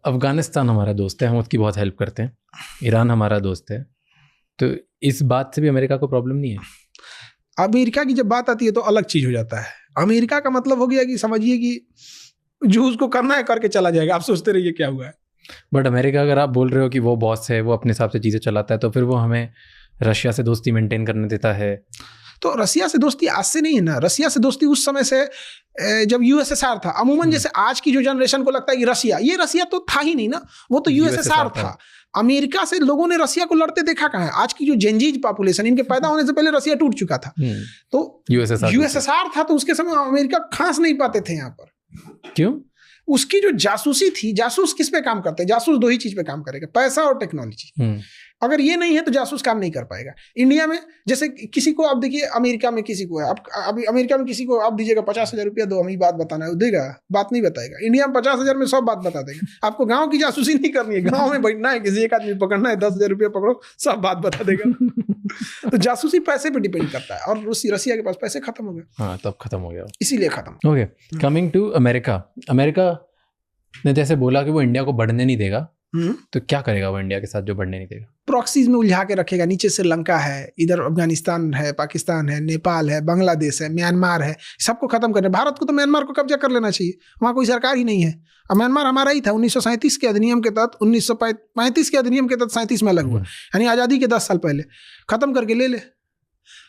अफगानिस्तान हमारा दोस्त है, हम उसकी बहुत हेल्प करते हैं। ईरान हमारा दोस्त है, तो इस बात से भी अमेरिका को प्रॉब्लम नहीं है? अमेरिका की जब बात आती है तो अलग चीज हो जाता है। अमेरिका का मतलब हो गया कि समझिए कि जो उसको करना है करके चला जाएगा, आप सोचते रहिए क्या हुआ है। बट अमेरिका, अगर आप बोल रहे हो कि वो बॉस है, वो अपने हिसाब से चीज़ें चलाता है, तो फिर वो हमें रशिया से दोस्ती मेंटेन करने देता है। तो रसिया से दोस्ती आज से नहीं है ना, रसिया से दोस्ती उस समय से जब यूएसएसआर था। अमूमन जैसे आज की जो जनरेशन को लगता है कि रसिया तो था ही नहीं ना, वो तो यूएसएसआर था। अमेरिका से लोगों ने रसिया को लड़ते देखा कहाँ है? आज की जो जेनजीज पॉपुलेशन, इनके पैदा होने से पहले रसिया टूट चुका था। तो यूएसएसआर था, तो उसके समय अमेरिका खास नहीं पाते थे यहाँ पर। क्यों? उसकी जो जासूसी थी, जासूस किस पे काम करते हैं? जासूस दो ही चीज पे काम करेगा, पैसा और टेक्नोलॉजी। अगर ये नहीं है तो जासूस काम नहीं कर पाएगा। इंडिया में जैसे किसी को आप देखिए, अमेरिका में किसी को है, आप अभी अमेरिका में किसी को आप दीजिएगा 50,000 रुपया दो, हमें बात बताना है, वो देगा? बात नहीं बताएगा। इंडिया में 50,000 में सब बात बता देगा। आपको गांव की जासूसी नहीं करनी है, गांव में बैठना है, किसी एक आदमी पकड़ना है, 10,000 रुपया पकड़ो, सब बात बता देगा। तो जासूसी पैसे पे डिपेंड करता है, और रसिया के पास पैसे खत्म हो गए। हाँ, तब खत्म हो गया, इसीलिए खत्म। Okay, coming to America. America ने जैसे बोला कि वो इंडिया को बढ़ने नहीं देगा, तो क्या करेगा वो इंडिया के साथ जो बढ़ने नहीं देगा? प्रॉक्सीज में उलझा के रखेगा। नीचे श्रीलंका है, इधर अफगानिस्तान है, पाकिस्तान है, नेपाल है, बांग्लादेश है, म्यांमार है, सबको खत्म करना। भारत को तो म्यांमार को कब्जा कर लेना चाहिए, वहाँ कोई सरकार ही नहीं है। अब म्यांमार हमारा ही था। 1937 के अधिनियम के तहत, 1935 के अधिनियम के तहत 37 में अलग हुआ, यानी आज़ादी के 10 साल पहले। खत्म करके ले ले,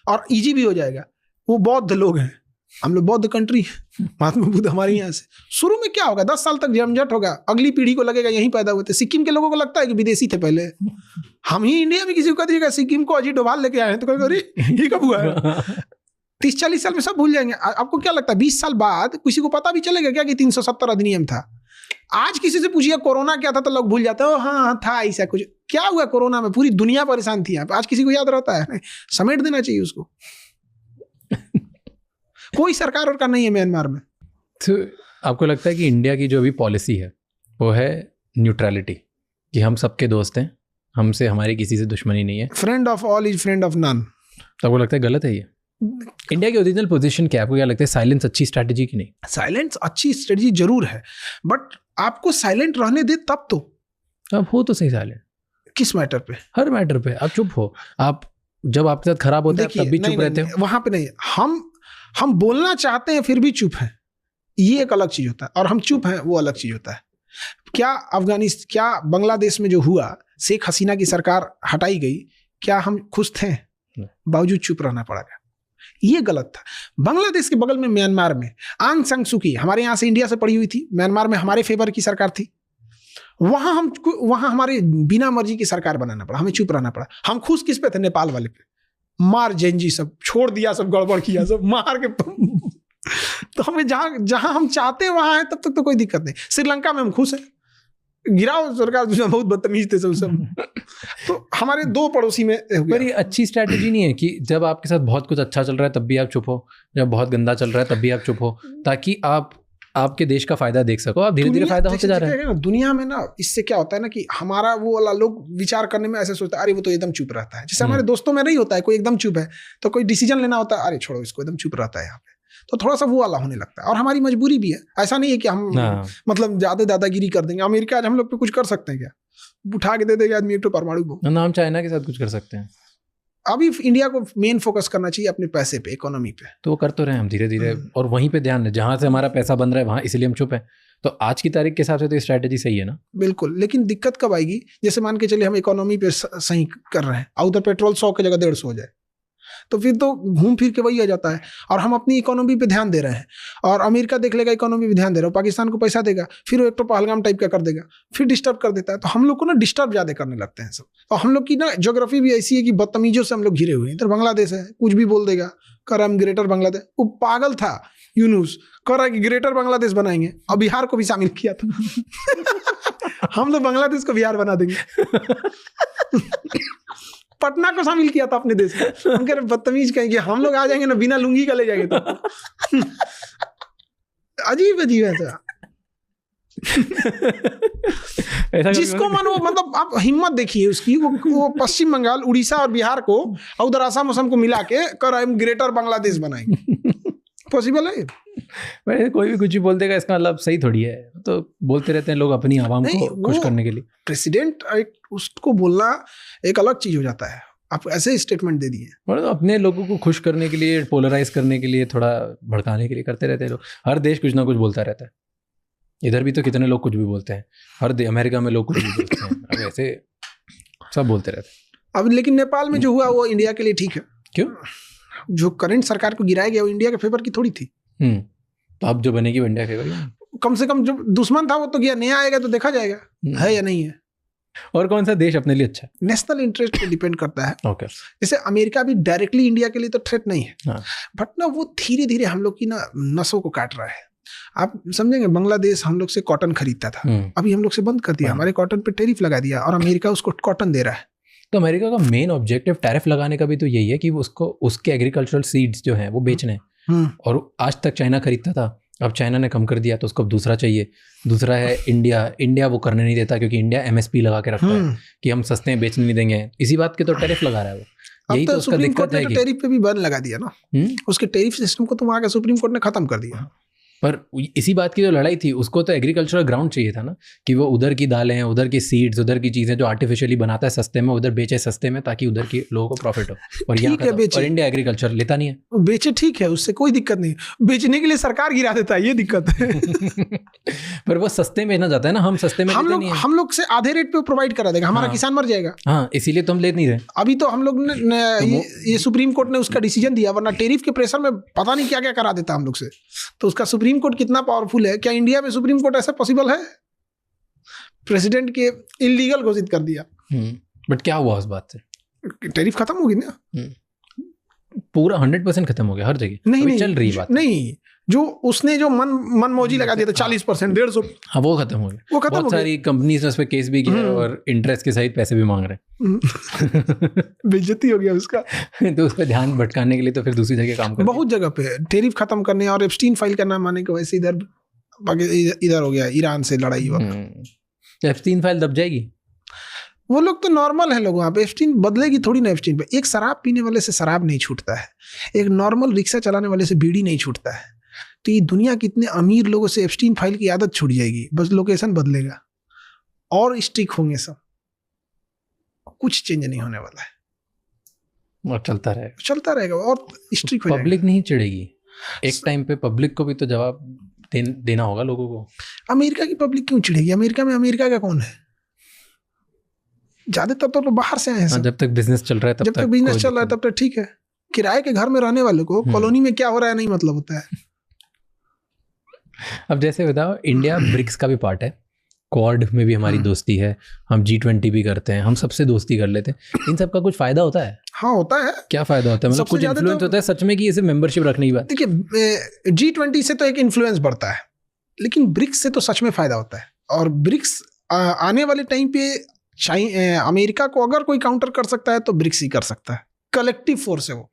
और ईजी भी हो जाएगा। वो बौद्ध लोग हैं, हम लोग बौद्ध कंट्री है, महात्मा बुद्ध हमारे यहाँ से। शुरू में क्या होगा, 10 साल तक झंझट होगा, अगली पीढ़ी को लगेगा यहीं पैदा हुए थे। सिक्किम के लोगों को लगता है कि विदेशी थे पहले। हम ही इंडिया में किसी को कह दीजिएगा सिक्किम को अजीत डोभाल लेके आए हैं, तो कहेगा अरे ये कब हुआ है? 30-40 साल में सब भूल जाएंगे। आपको क्या लगता है 20 साल बाद किसी को पता भी चलेगा क्या कि 370 अधिनियम था? आज किसी से पूछिए कोरोना क्या था, तो लोग भूल जाते हैं, हाँ था ऐसा कुछ। क्या हुआ कोरोना में? पूरी दुनिया परेशान थी। आज किसी को याद रहता है? समेट देना चाहिए उसको। कोई सरकार और का नहीं है म्यांमार में। तो आपको लगता है कि इंडिया की जो अभी पॉलिसी है वो है न्यूट्रलिटी, कि हम सबके दोस्त हैं, हमसे हमारी किसी से दुश्मनी नहीं है, friend of all is friend of none? तो आपको लगता है गलत है ये? इंडिया की ओरिजिनल पोजीशन क्या है? आपको क्या लगता है, साइलेंस अच्छी स्ट्रैटेजी की नहीं? साइलेंस अच्छी स्ट्रेटजी जरूर है, बट आपको साइलेंट रहने दे तब तो। आप हो तो सही साइलेंट। किस मैटर पे? हर मैटर पे आप चुप हो। आप जब आपके साथ खराब होता है तब भी चुप रहते हो। वहां पे नहीं, हम बोलना चाहते हैं फिर भी चुप हैं, ये एक अलग चीज होता है, और हम चुप हैं वो अलग चीज होता है। क्या बांग्लादेश में जो हुआ, शेख हसीना की सरकार हटाई गई, क्या हम खुश थे? बावजूद चुप रहना पड़ा, ये गलत था। बांग्लादेश के बगल में म्यांमार में आंग सान सू की, हमारे यहाँ से इंडिया से पड़ी हुई थी, म्यांमार में हमारे फेवर की सरकार थी। वहां हमारे बिना मर्जी की सरकार बनाना पड़ा, हमें चुप रहना पड़ा। हम खुश किस पे थे? नेपाल वाले पे। मार जेनजी सब छोड़ दिया, सब गड़बड़ किया, सब मार के। तो हमें जहां हम चाहते हैं वहां है, तब तक तो कोई दिक्कत नहीं। श्रीलंका में हम खुश हैं, गिराओ सरकार, बहुत बदतमीज थे सब। तो हमारे दो पड़ोसी में पर ये अच्छी स्ट्रैटेजी नहीं है कि जब आपके साथ बहुत कुछ अच्छा चल रहा है तब भी आप चुप हो, जब बहुत गंदा चल रहा है तब भी आप चुप हो, ताकि आपके देश का फायदा देख सको। आप धीरे धीरे फायदा होते जा रहे हैं। दुनिया में ना, इससे क्या होता है ना कि हमारा वो वाला लोग विचार करने में ऐसे सोचता है, अरे वो तो एकदम चुप रहता है। जैसे हमारे दोस्तों में नहीं होता है, कोई एकदम चुप है तो कोई डिसीजन लेना होता है, अरे छोड़ो इसको, एकदम चुप रहता है यहाँ पे। तो थोड़ा सा वो वाला होने लगता है, और हमारी मजबूरी भी है। ऐसा नहीं है कि हम मतलब ज्यादा दादागिरी कर देंगे। अमेरिका आज हम लोग पे कुछ कर सकते हैं क्या? उठा के दे देगा आदमी एक तो परमाणु बम। हम चाइना के साथ कुछ कर सकते हैं। अभी इंडिया को मेन फोकस करना चाहिए अपने पैसे पे, इकोनॉमी पे। तो वो कर तो रहे हैं हम धीरे धीरे, और वहीं पे ध्यान है जहां से हमारा पैसा बन रहा है वहां, इसलिए हम चुप हैं। तो आज की तारीख के हिसाब से तो ये स्ट्रैटेजी सही है ना? बिल्कुल। लेकिन दिक्कत कब आएगी? जैसे मान के चलिए हम इकोनॉमी पे सही कर रहे हैं, और उधर पेट्रोल 100 की जगह 150 हो जाए, तो फिर तो घूम फिर के वही आ जाता है। और हम अपनी इकोनॉमी पे ध्यान दे रहे हैं, और अमेरिका देख लेगा इकोनॉमी पे ध्यान दे रहा है, पाकिस्तान को पैसा देगा, फिर वो एक तो पहलगाम टाइप का कर देगा, फिर डिस्टर्ब कर देता है। तो हम लोग को ना डिस्टर्ब ज्यादा करने लगते हैं सब। और हम लोग की ना ज्योग्राफी भी ऐसी है कि बदतमीजों से हम लोग घिरे हुए हैं। इधर बांग्लादेश है, कुछ भी बोल देगा, कर हम ग्रेटर बांग्लादेश। वो पागल था यूनुस, कर रहा है कि ग्रेटर बांग्लादेश बनाएंगे, और बिहार को भी शामिल किया था। हम लोग बांग्लादेश को बिहार बना देंगे। पटना को शामिल किया था अपने देश में। हम कह रहे बदतमीज कहेंगे, हम लोग आ जाएंगे ना बिना लुंगी का ले जाएंगे। तो अजीब अजीब ऐसा जिसको मन वो, मतलब आप हिम्मत देखिए उसकी। वो पश्चिम बंगाल, उड़ीसा और बिहार को, और उधर आसाम असम को मिला के कर हम ग्रेटर बांग्लादेश बनाएंगे। पॉसिबल है? वैसे कोई भी कुछ भी बोल देगा इसका मतलब सही थोड़ी है, तो बोलते रहते हैं लोग अपनी आवाम को खुश करने के लिए। प्रेसिडेंट उसको बोलना एक अलग चीज हो जाता है, आप ऐसे स्टेटमेंट दे दिए, मतलब अपने लोगों को खुश करने के लिए, पोलराइज करने के लिए, थोड़ा भड़काने के लिए करते रहते हैं लोग। हर देश कुछ ना कुछ बोलता रहता है, इधर भी तो कितने लोग कुछ भी बोलते हैं, अमेरिका में लोग कुछ भी बोलते हैं, अब ऐसे सब बोलते रहते हैं। अब लेकिन नेपाल में जो हुआ वो इंडिया के लिए ठीक है। क्यों? जो करंट सरकार को गिराया गया वो इंडिया के फेवर की थोड़ी थी। तो अब जो बनेगी वो इंडिया के फेवर। कम से कम जो दुश्मन था वो तो गया, नया आएगा तो देखा जाएगा है या नहीं है। और कौन सा देश अपने लिए अच्छा है? नेशनल इंटरेस्ट पे डिपेंड करता है। ओके। जैसे अमेरिका भी डायरेक्टली इंडिया के लिए तो थ्रेट नहीं है, बट ना वो धीरे धीरे हम लोग की ना नसों को काट रहा है। आप समझेंगे, बांग्लादेश हम लोग से कॉटन खरीदता था, अभी हम लोग से बंद कर दिया, हमारे कॉटन पे टैरिफ लगा दिया और अमेरिका उसको कॉटन दे रहा है। तो अमेरिका का मेन ऑब्जेक्टिव टैरिफ लगाने का भी तो यही है कि उसको उसके एग्रीकल्चरल सीड्स जो हैं वो बेचने हैं। और आज तक चाइना खरीदता था, अब चाइना ने कम कर दिया तो उसको अब दूसरा चाहिए। दूसरा है इंडिया वो करने नहीं देता, क्योंकि इंडिया MSP लगा के रखता है कि हम सस्ते में बेचने नहीं देंगे। इसी बात के तो टैरिफ लगा रहा है वो। यही तो उसका दिक्कत है कि टैरिफ पे भी बैन लगा दिया ना, उसके टैरिफ सिस्टम को तो वहाँ के सुप्रीम कोर्ट ने खत्म कर दिया। पर इसी बात की जो लड़ाई थी, उसको तो एग्रीकल्चरल ग्राउंड चाहिए था ना, कि वो उधर की दालें हैं, उधर की सीड्स, उधर की चीज़ें जो आर्टिफिशियली बनाता है सस्ते में, उधर बेचे सस्ते में, ताकि उधर के लोगों को प्रॉफिट हो। और यहाँ और इंडिया एग्रीकल्चर लेता नहीं है। बेचे ठीक है, उससे कोई दिक्कत नहीं, बेचने के लिए सरकार गिरा देता है, ये दिक्कत है। पर वो सस्ते में बेचना चाहता है ना, हम सस्ते में हम लोग से आधे रेट पे प्रोवाइड करा देगा, हमारा किसान मर जाएगा। हाँ, इसीलिए तो हम ले नहीं रहे। अभी तो हम लोग ने ये सुप्रीम कोर्ट ने उसका डिसीजन दिया, वरना टैरिफ के प्रेशर में पता नहीं क्या क्या करा देता हम लोग से। तो उसका सुप्रीम कोर्ट कितना पावरफुल है, क्या इंडिया में सुप्रीम कोर्ट ऐसा पॉसिबल है? प्रेसिडेंट के इलीगल घोषित कर दिया। बट क्या हुआ उस बात से? टैरिफ खत्म होगी ना, पूरा 100% खत्म हो गया हर जगह। नहीं चल रही बात नहीं, जो उसने जो मनमौजी लगा दिया था 40%, 150, हाँ वो खत्म हो गया। वो खत्म हो गया। बहुत सारी कंपनीज ने उस पर केस भी किया और इंटरेस्ट के सहित पैसे भी मांग रहे हैं। बेइज्जती हो गया उसका। तो उस पर ध्यान भटकाने के लिए तो फिर दूसरी जगह काम कर, बहुत जगह पे टैरिफ खत्म करने और एप्स्टीन फाइल करना माने को, वैसे इधर हो गया ईरान से लड़ाई हुआ। एप्स्टीन फाइल दब जाएगी। वो लोग तो नॉर्मल है लोग, वहाँ पे एप्स्टीन बदलेगी थोड़ी ना। एप्स्टीन पे एक शराब पीने वाले से शराब नहीं छूटता है, एक नॉर्मल रिक्शा चलाने वाले से बीड़ी नहीं छूटता है। तो ये दुनिया के इतने अमीर लोगों से एप्स्टीन फाइल की आदत छूट जाएगी, बस लोकेशन बदलेगा और स्ट्रिक होंगे सब, कुछ चेंज नहीं होने वाला है और चलता रहेगा और स्ट्रिक हो जाएगा। पब्लिक नहीं चिढ़ेगी, एक टाइम पे पब्लिक को भी तो जवाब देना होगा लोगों को। अमेरिका की पब्लिक क्यों चिढ़ेगी? अमेरिका में अमेरिका का कौन है? ज्यादातर तो बाहर से आए हैं। जब तक बिजनेस चल रहा है तब तक ठीक है। किराए के घर में रहने वाले को कॉलोनी में क्या हो रहा है नहीं मतलब होता है। अब जैसे बताओ, इंडिया ब्रिक्स का भी पार्ट है, क्वाड में भी हमारी दोस्ती है, हम G20 भी करते हैं, हम सबसे दोस्ती कर लेते हैं। इन सब का कुछ फायदा होता है? हाँ होता है। क्या फायदा होता है? मतलब कुछ इन्फ्लुएंस होता है सच में कि इसे मेंबरशिप रखने की बात? देखिए, G20 से तो एक इन्फ्लुएंस बढ़ता है, लेकिन ब्रिक्स से तो सच में फायदा होता है। और ब्रिक्स आने वाले टाइम पे अमेरिका को अगर कोई काउंटर कर सकता है तो ब्रिक्स ही कर सकता है। कलेक्टिव फोर्स है वो,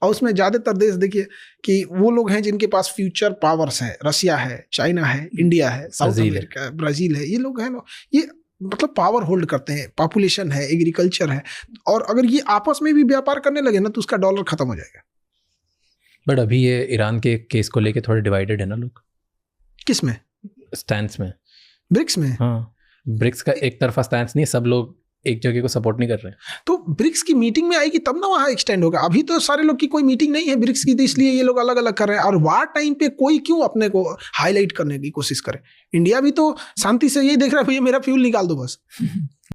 और उसमें ज़्यादातर देश देखिए कि वो लोग हैं जिनके पास फ्यूचर पावर्स है। रशिया है, चाइना है, इंडिया है, साउथ अमेरिका, ब्राज़ील है। ये लोग हैं ना, ये मतलब पावर होल्ड करते हैं, पॉपुलेशन है, एग्रीकल्चर है। और अगर ये आपस में भी व्यापार करने लगे ना तो उसका डॉलर खत्म हो जाएगा। बट अभी ये ईरान के केस को लेके थोड़े डिवाइडेड है ना लोग। किस में? स्टैंस में, ब्रिक्स में। हाँ, ब्रिक्स का एक तरफा स्टैंस नहीं है, सब लोग एक जगह को सपोर्ट नहीं कर रहे हैं। तो ब्रिक्स की मीटिंग में आएगी तब ना वहाँ एक्सटेंड होगा। अभी तो सारे लोग की कोई मीटिंग नहीं है ब्रिक्स की, तो इसलिए ये लोग अलग अलग कर रहे हैं। और वार टाइम पे कोई क्यों अपने को हाईलाइट करने की कोशिश करे? इंडिया भी तो शांति से यही देख रहा है, भैया मेरा फ्यूल निकाल दो बस।